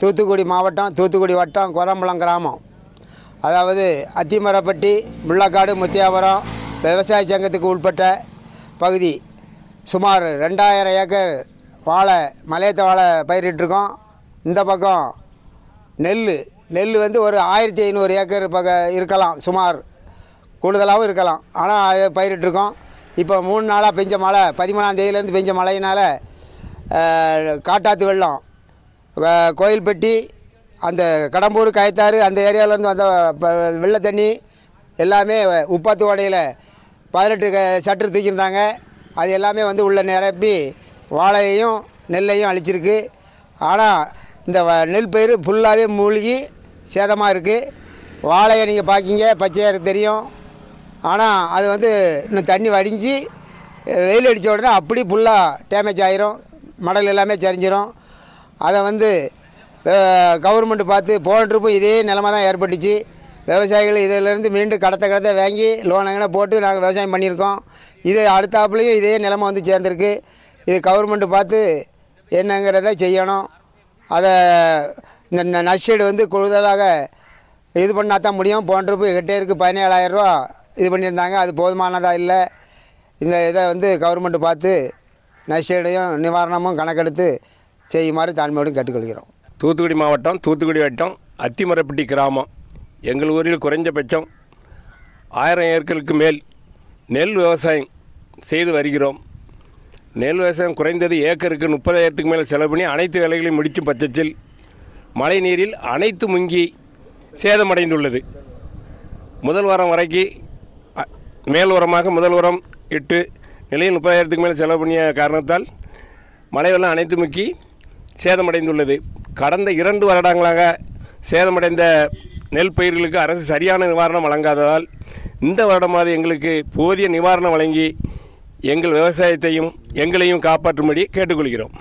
தூத்துக்குடி மாவட்டம், தூத்துக்குடி வட்டம், கொரம்பலம் கிராமம். அதாவது அத்திமரப்பட்டி, முள்ளக்காடு, முத்தியாபுரம் விவசாய சங்கத்துக்கு உட்பட்ட பகுதி. சுமார் 2000 ஏக்கர் வாழை, மலையத்த வாழை பயிரிட்டிருக்கோம். இந்த பக்கம் நெல் வந்து ஒரு 1500 ஏக்கர் இருக்கலாம், சுமார் கூடுதலாகவும் இருக்கலாம். ஆனால் அதை பயிரிட்டிருக்கோம். இப்போ 3 நாளாக பெஞ்ச மழை, 13ஆம் தேதியிலேருந்து பெஞ்ச மழையினால் காட்டாற்று வெள்ளம், கோயில்பட்டி, அந்த கடம்பூர், கயத்தாறு அந்த ஏரியாவிலேருந்து வந்த வெள்ள தண்ணி எல்லாமே உப்பாத்து ஓடையில் 18 சட்டு தூக்கியிருந்தாங்க. அது எல்லாமே வந்து உள்ள நிரப்பி வாழையையும் நெல்லையும் அழிச்சிருக்கு. ஆனால் இந்த நெல் பயிர் ஃபுல்லாகவே மூழ்கி சேதமாக இருக்குது. வாழையை நீங்கள் பார்க்கிங்க, பச்சையாக இருக்குது தெரியும். ஆனால் அது வந்து இன்னும் தண்ணி வடிஞ்சு வெயில் அடித்த உடனே அப்படி ஃபுல்லாக டேமேஜ் ஆகிரும், மடல் எல்லாமே சரிஞ்சிடும். அதை வந்து கவர்மெண்ட் பார்த்து போன ட்ரிப்பும் இதே நிலமை தான் ஏற்பட்டுச்சு. விவசாயிகள் இதிலேருந்து மீண்டும் கடத்தை வாங்கி லோனுங்கன்னு போட்டு நாங்கள் விவசாயம் பண்ணியிருக்கோம். இது அடுத்தாப்புலேயும் இதே நிலமை வந்து சேர்ந்துருக்கு. இது கவர்மெண்ட்டு பார்த்து என்னங்கிறத செய்யணும். அதை இந்த நஷ்டீடு வந்து கூடுதலாக இது பண்ணால் தான் முடியும். போன ட்ரிப்பு ஹெக்டேருக்கு 17,000 ரூபா இது பண்ணியிருந்தாங்க. அது போதுமானதாக இல்லை. இந்த இதை வந்து கவர்மெண்ட்டு பார்த்து நஷ்டீடையும் நிவாரணமும் கணக்கெடுத்து செய்யுமாறு தாழ்மையோடு கேட்டுக்கொள்கிறோம். தூத்துக்குடி மாவட்டம், தூத்துக்குடி வட்டம், அத்திமரப்பட்டி கிராமம். எங்கள் ஊரில் குறைஞ்சபட்சம் 1000 ஏக்கருக்கு மேல் நெல் விவசாயம் செய்து வருகிறோம். நெல் விவசாயம் குறைந்தது ஏக்கருக்கு 30,000க்கு மேல் செலவு பண்ணி அனைத்து வேலைகளையும் முடிக்கும் பட்சத்தில் மழை நீரில் அனைத்து முங்கி சேதமடைந்துள்ளது. முதல் வாரம் வரைக்கு மேல் உரமாக முதல் உரம் இட்டு நிலையில் 30,000க்கு மேல் செலவு பண்ணிய காரணத்தால் மழை வெள்ளம் அனைத்து முக்கி சேதமடைந்துள்ளது. கடந்த 2 வருடங்களாக சேதமடைந்த நெல் பயிர்களுக்கு அரசு சரியான நிவாரணம் வழங்காததால் இந்த வருடமாவது எங்களுக்கு போதிய நிவாரணம் வழங்கி எங்கள் விவசாயத்தையும் எங்களையும் காப்பாற்றும்படி கேட்டுக்கொள்கிறோம்.